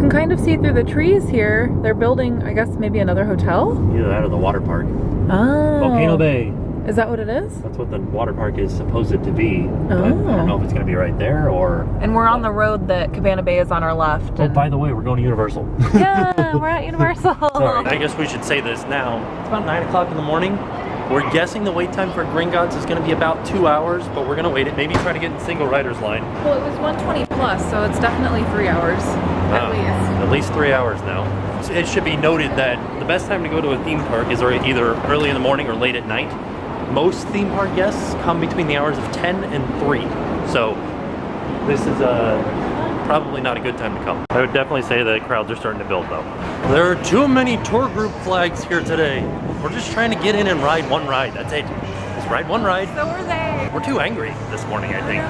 can kind of see through the trees here. They're building, I guess, maybe another hotel? Either that or the water park. Oh. Volcano Bay. Is that what it is? That's what the water park is supposed to be. But I don't know if it's going to be right there or... And we're on the road that Cabana Bay is on our left. Oh, by the way, we're going to Universal. Yeah, we're at Universal. Sorry. I guess we should say this now. It's about 9 o'clock in the morning. We're guessing the wait time for Gringotts is going to be about 2 hours, but we're going to wait it. Maybe try to get in single rider's line. Well, it was 120 plus, so it's definitely 3 hours at least. At least 3 hours now. It should be noted that the best time to go to a theme park is either early in the morning or late at night. Most theme park guests come between the hours of 10 and 3. So this is probably not a good time to come. I would definitely say the crowds are starting to build though. There are too many tour group flags here today. We're just trying to get in and ride one ride. That's it. Just ride one ride. So are they. We're too angry this morning, I think.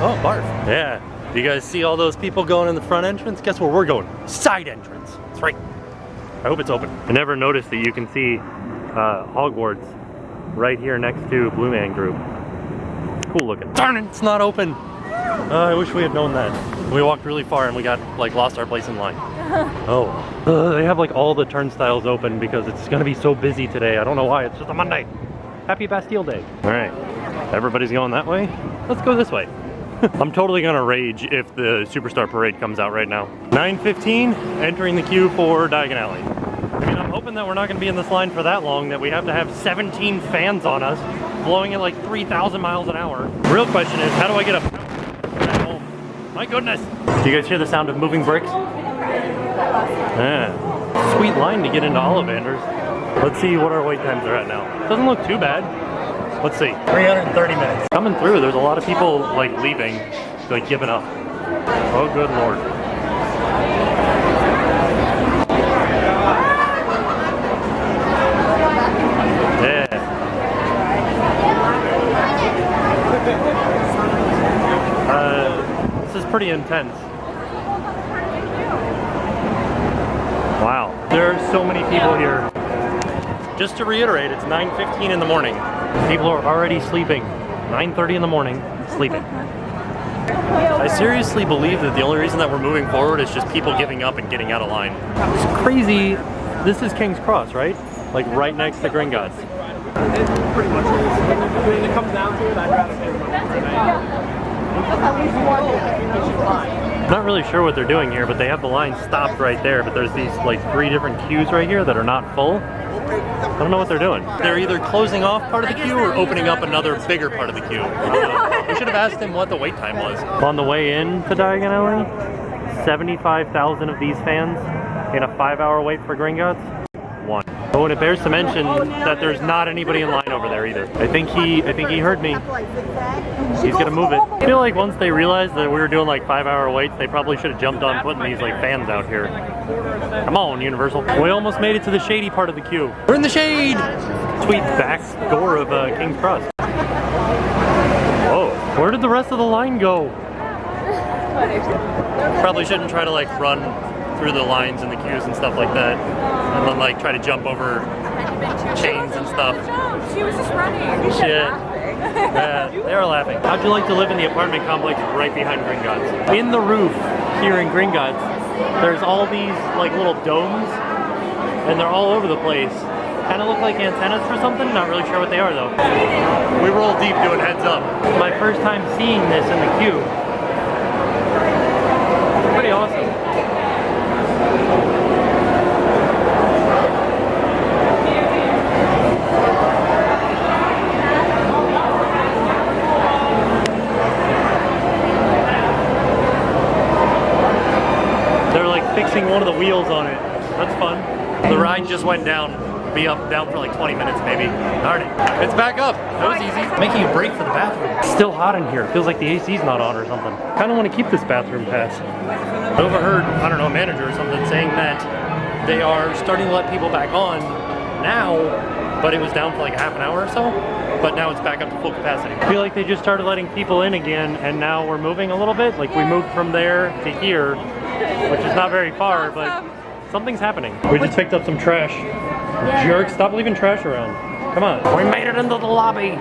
Oh, barf. Yeah. You guys see all those people going in the front entrance? Guess where we're going? Side entrance. That's right. I hope it's open. I never noticed that you can see Hogwarts right here next to Blue Man Group. Cool looking. Darn it, it's not open. I wish we had known that. We walked really far and we got like lost our place in line. They have like all the turnstiles open because it's gonna be so busy today. I don't know why, it's just a Monday. Happy Bastille Day. All right, everybody's going that way. Let's go this way. I'm totally gonna rage if the Superstar Parade comes out right now. 9:15, entering the queue for Diagon Alley. I mean, I'm hoping that we're not gonna be in this line for that long, that we have to have 17 fans on us, blowing at like 3,000 miles an hour. The real question is, how do I get up at home? My goodness. Do you guys hear the sound of moving bricks? Yeah. Sweet line to get into Ollivanders. Let's see what our wait times are at now. Doesn't look too bad. Let's see, 330 minutes. Coming through, there's a lot of people like leaving, like giving up. Oh, good Lord. Yeah. This is pretty intense. Wow, there are so many people here. Just to reiterate, it's 9:15 in the morning. People are already sleeping. 9:30 in the morning, sleeping. I seriously believe that the only reason that we're moving forward is just people giving up and getting out of line. It's crazy. This is King's Cross, right? Like right next to Gringotts. It's pretty much when it comes down to it, I'd rather do I'm not really sure what they're doing here, but they have the line stopped right there, but there's these like 3 different queues right here that are not full. I don't know what they're doing. They're either closing off part of the queue or opening up another bigger part of the queue. I don't know. We should have asked him what the wait time was. On the way in to Diagon Alley, 75,000 of these fans in a 5-hour wait for Gringotts. 1. Oh, and it bears to mention that there's not anybody in line over there either. I think he heard me. He's gonna move it. I feel like once they realized that we were doing like 5-hour waits, they probably should have jumped on putting these like fans out here. Come on, Universal. We almost made it to the shady part of the queue. We're in the shade! Sweet back door of King's Cross. Whoa, where did the rest of the line go? Probably shouldn't try to like run through the lines and the queues and stuff like that. And then like try to jump over chains and stuff. She was just running. Shit. Yeah, they were laughing. How'd you like to live in the apartment complex right behind Gringotts? In the roof here in Gringotts, there's all these like little domes, and they're all over the place. Kind of look like antennas for something. Not really sure what they are though. We roll deep doing heads up. My first time seeing this in the queue. Pretty awesome. Fixing one of the wheels on it. That's fun. The ride just went down. Be down for like 20 minutes maybe. Darn it. It's back up. That was easy. Making a break for the bathroom. It's still hot in here. Feels like the AC's not on or something. Kind of want to keep this bathroom pass. I overheard, I don't know, a manager or something saying that they are starting to let people back on now, but it was down for like half an hour or so. But now it's back up to full capacity. I feel like they just started letting people in again, and now we're moving a little bit. Like we moved from there to here, which is not very far, but something's happening. We just picked up some trash. Jerk, stop leaving trash around. Come on. We made it into the lobby.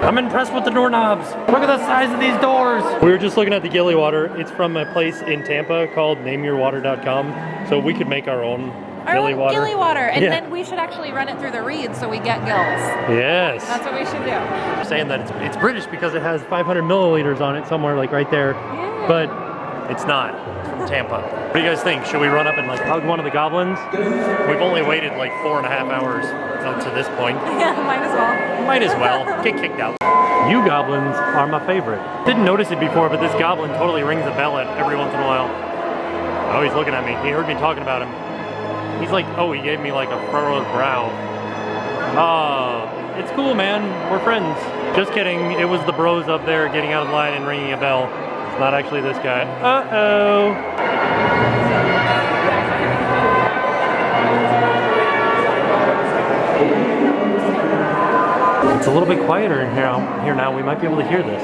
I'm impressed with the doorknobs. Look at the size of these doors. We were just looking at the Gilly Water. It's from a place in Tampa called nameyourwater.com. So we could make our own Gilly Water. Gilly water, and then we should actually run it through the reeds so we get gills. Yes. That's what we should do. They're saying that it's British because it has 500 milliliters on it somewhere, like right there. Yeah. But it's not. It's from Tampa. What do you guys think? Should we run up and like hug one of the goblins? We've only waited like 4.5 hours to this point. Yeah, might as well. Might as well. Get kicked out. You goblins are my favorite. Didn't notice it before, but this goblin totally rings a bell at every once in a while. Oh, he's looking at me. He heard me talking about him. He's like, oh, he gave me like a furrowed brow. It's cool, man. We're friends. Just kidding. It was the bros up there getting out of line and ringing a bell. It's not actually this guy. Uh-oh. It's a little bit quieter in here now. We might be able to hear this.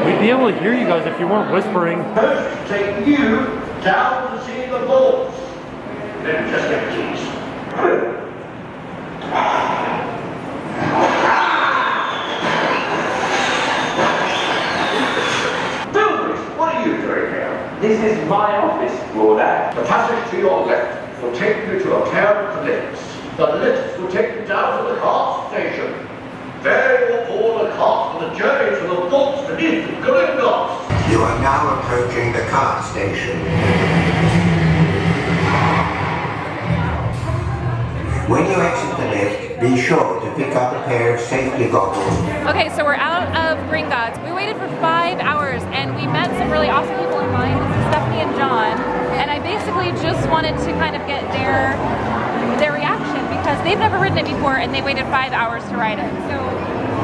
We'd be able to hear you guys if you weren't whispering. First, take you down to see the vaults. Then just get the keys. Bilbridge, what are you doing here? This is my office, Lord. The passage to your left will take you to a pair of lifts. The lifts will take you down to the cart station. There you will board a cart for the journey to the vaults beneath the Gringotts. You are now approaching the cart station. When you exit the lift, be sure to pick up a pair of safety goggles. Okay, so we're out of Gringotts. We waited for 5 hours and we met some really awesome people in line. This is Stephanie and John. And I basically just wanted to kind of get their reaction because they've never ridden it before and they waited 5 hours to ride it. So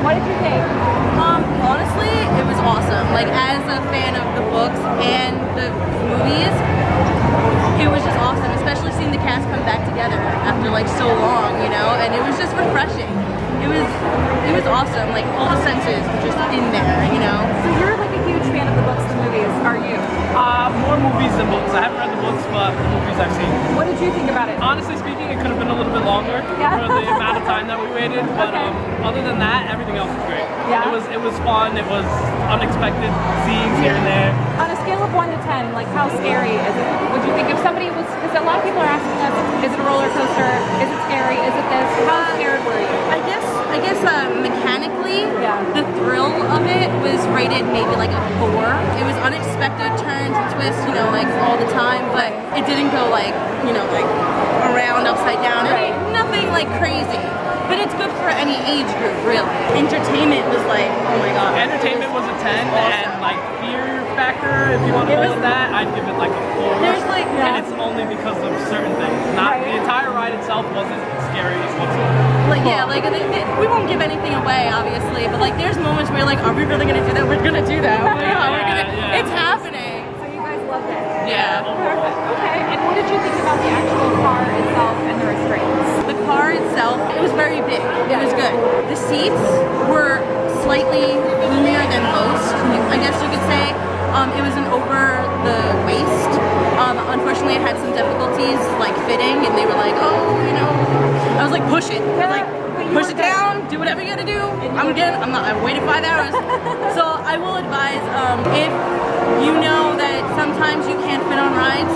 what did you think? Honestly, it was awesome. Like, as a fan of the books and the movies, it was just awesome, especially seeing the cast come back together after like so long, you know, and it was just refreshing. It was awesome. Like, all the senses were just in there, you know. So you're like a huge fan of the books and movies, are you? More movies than books. I haven't read the books, but the movies I've seen. What did you think about it? Honestly speaking, it could have been a little bit longer Yeah. for the amount of time that we waited. But Okay. other than that, everything else was great. Yeah. It was fun. It was unexpected scenes here and there. On a scale of 1 to 10, like how scary is it? Would you think if somebody was, because a lot of people are asking us, is it a roller coaster? Is it scary? Is it this? How scared were you? I guess mechanically, Yeah. the thrill of it was rated maybe like a 4. It was unexpected turns and twists, you know, like all the time, but it didn't go like, you know, like around upside down. Right. Nothing like crazy. But it's good for any age group, really. Entertainment was like, oh my god. Entertainment was a 10, and like fear factor, if you want to call it that, I'd give it like a 4. There's like, And it's only because of certain things. Not Right. the entire ride itself wasn't scary whatsoever. like, yeah, like we won't give anything away, obviously, but like there's moments where you're like, are we really gonna do that? We're gonna do that. Oh my god, we're gonna. Yeah. It's happening. So you guys loved it? Yeah. Perfect. Okay, and what did you think about the actual car itself and the restraints? The car itself, it was very big. It was good. The seats were slightly roomier than most, I guess you could say. It was an over the waist. Unfortunately, I had some difficulties like fitting, and they were like, oh, you know, I was like, push it. I was like, push it down, do whatever you gotta do. I waited 5 hours. So I will advise, if you know that sometimes you can't fit on rides,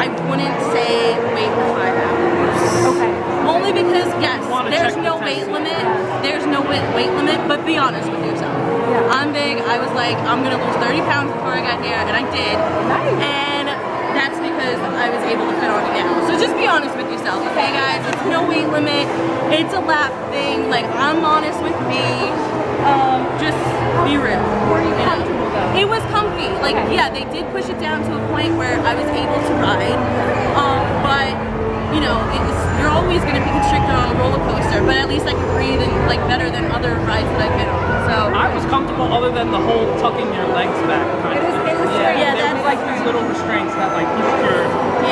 I wouldn't say wait for 5 hours. Okay. Only because, yes, wanna there's check no the weight test. limit. There's no weight limit, but be honest with yourself. Yeah. I'm big. I was like, I'm gonna lose 30 pounds before I got here, and I did. Nice. And that's because I was able to fit on it now. So just be honest with yourself, okay, guys? It's no weight limit. It's a lap thing. Like, I'm honest with me. Just be real. Were you know? comfortable though? It was comfy. Like, Okay. yeah, they did push it down to a point where I was able to ride. But you know, you're always going to be constricted on a roller coaster, but at least I could breathe and like better than other rides that I've been on. So I was comfortable other than the whole tucking your legs back kind of thing. Yeah, there were that's- like these little restraints that like push your,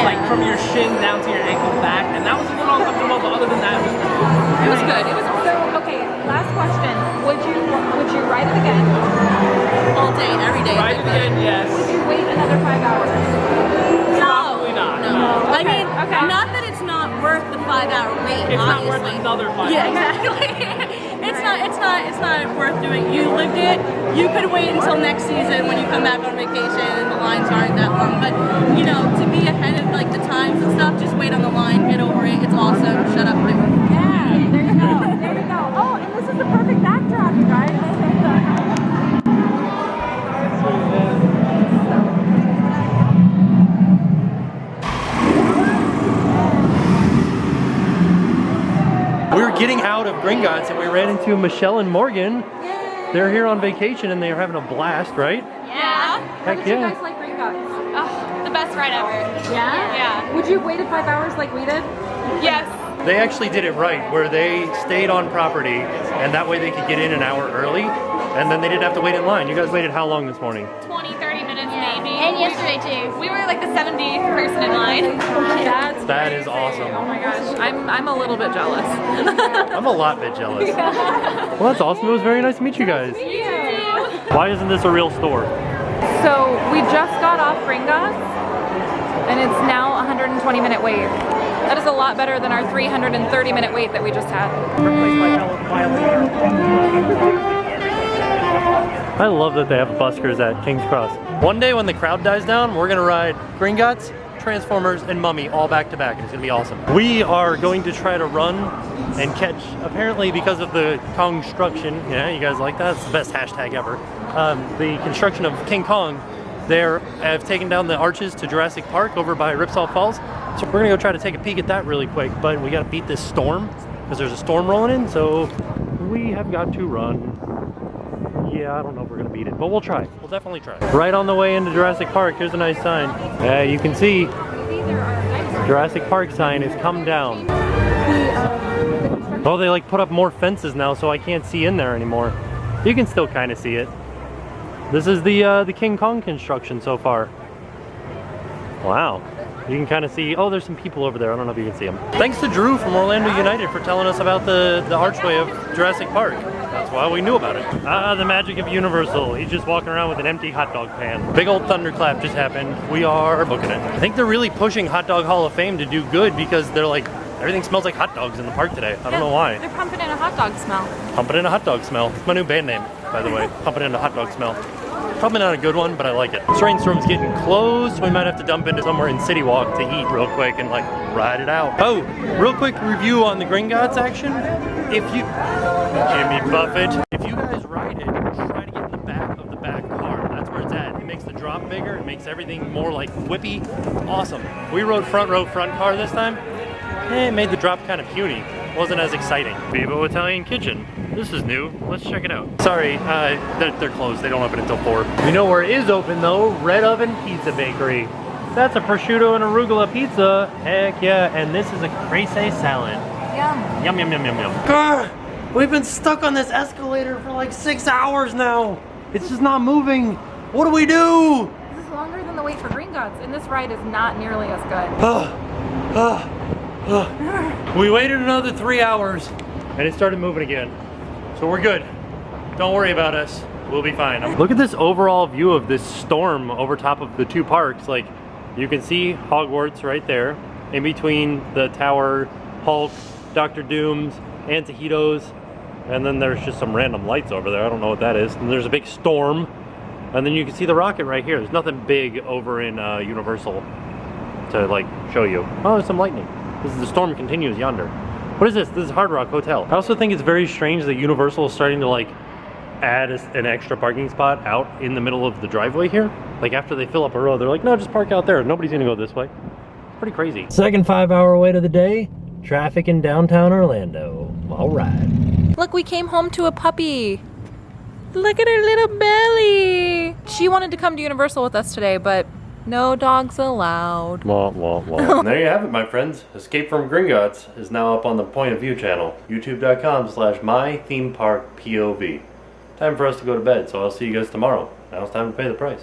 like from your shin down to your ankle back, and that was a little uncomfortable, but other than that, it was pretty good. it was good. It was So, okay, last question. Would you ride it again? all day, every day. Ride it again, yes. Would you wait another 5 hours? No, Probably not. No. No. I Okay, mean, okay. not that it's not worth the 5-hour wait. It's not obviously. worth another 5 hours. Yeah, exactly. It's not worth doing. You lived it. You could wait until next season when you come back on vacation and the lines aren't that long. But you know, to be ahead of like the times and stuff, just wait on the line, get over it. It's awesome. Shut up, dude. Yeah, there you go. There you go. Oh, and this is the perfect backdrop, you guys. We were getting out of Gringotts and we ran into Michelle and Morgan. They're here on vacation and they're having a blast, right? Yeah. Heck How did you yeah. guys like Gringotts? Oh, the best ride ever. Yeah? Yeah. Would you have waited 5 hours like we did? Yes. They actually did it right, where they stayed on property and that way they could get in an hour early and then they didn't have to wait in line. You guys waited how long this morning? 20, 30 minutes maybe. And yesterday too. We were like the 70th person in line. That is awesome. Oh my gosh. I'm a little bit jealous. I'm a lot bit jealous. Well, that's awesome. It was very nice to meet you guys. Why isn't this a real store? So we just got off Gringotts and it's now a 120-minute wait. That is a lot better than our 330-minute wait that we just had. I love that they have buskers at King's Cross. One day when the crowd dies down, we're gonna ride Gringotts, Transformers, and Mummy all back to back, and it's gonna be awesome. We are going to try to run and catch, apparently because of the construction, yeah, you guys like that? It's the best hashtag ever. The construction of King Kong, they have taken down the arches to Jurassic Park over by Ripsaw Falls. So we're gonna go try to take a peek at that really quick, but we gotta beat this storm, because there's a storm rolling in, so we have got to run. Yeah, I don't know if we're gonna beat it, but we'll try. We'll definitely try. Right on the way into Jurassic Park, here's a nice sign. You can see Jurassic Park sign is come down. Oh, they like put up more fences now, so I can't see in there anymore. You can still kind of see it. This is the King Kong construction so far. Wow. You can kind of see, oh, there's some people over there. I don't know if you can see them. Thanks to Drew from Orlando United for telling us about the archway of Jurassic Park. That's why we knew about it. Ah, the magic of Universal. He's just walking around with an empty hot dog pan. Big old thunderclap just happened. We are booking it. I think they're really pushing Hot Dog Hall of Fame to do good because they're like, everything smells like hot dogs in the park today. I don't know why. They're pumping in a hot dog smell. Pumping in a hot dog smell. It's my new band name, by the way. Pumping in a hot dog smell. Probably not a good one, but I like it. This rainstorm's getting close, so we might have to dump into somewhere in CityWalk to eat real quick and like ride it out. Oh, real quick review on the Gringotts action. If you, Jimmy Buffett, if you guys ride it, try to get in the back of the back car. That's where it's at. It makes the drop bigger. It makes everything more like whippy. Awesome. We rode front row front car this time. It made the drop kind of puny. Wasn't as exciting. Vivo Italian Kitchen. This is new. Let's check it out. Sorry, they're closed. They don't open until 4. We know where it is open though. Red Oven Pizza Bakery. That's a prosciutto and arugula pizza. Heck yeah. And this is a caprese salad. Yum. Yum, yum, yum, yum, yum. God, we've been stuck on this escalator for like 6 hours now. It's just not moving. What do we do? This is longer than the wait for Gringotts, and this ride is not nearly as good. We waited another 3 hours and it started moving again. So we're good. Don't worry about us. We'll be fine. Look at this overall view of this storm over top of the two parks. Like, you can see Hogwarts right there. In between the Tower, Hulk, Dr. Doom's, Antihitos, and then there's just some random lights over there. I don't know what that is. And there's a big storm. And then you can see the rocket right here. There's nothing big over in Universal to like show you. Oh, there's some lightning. The storm continues yonder. What is this? This is Hard Rock Hotel. I also think it's very strange that Universal is starting to like add an extra parking spot out in the middle of the driveway here. Like after they fill up a road, they're like, no, just park out there. Nobody's gonna go this way. It's pretty crazy. Second 5-hour wait of the day. Traffic in downtown Orlando. All right. Look, we came home to a puppy. Look at her little belly. She wanted to come to Universal with us today, but no dogs allowed. Wah, wah, wah. And there you have it, my friends. Escape from Gringotts is now up on the Point of View channel. YouTube.com/mythemeparkpov. Time for us to go to bed, so I'll see you guys tomorrow. Now it's time to pay the price.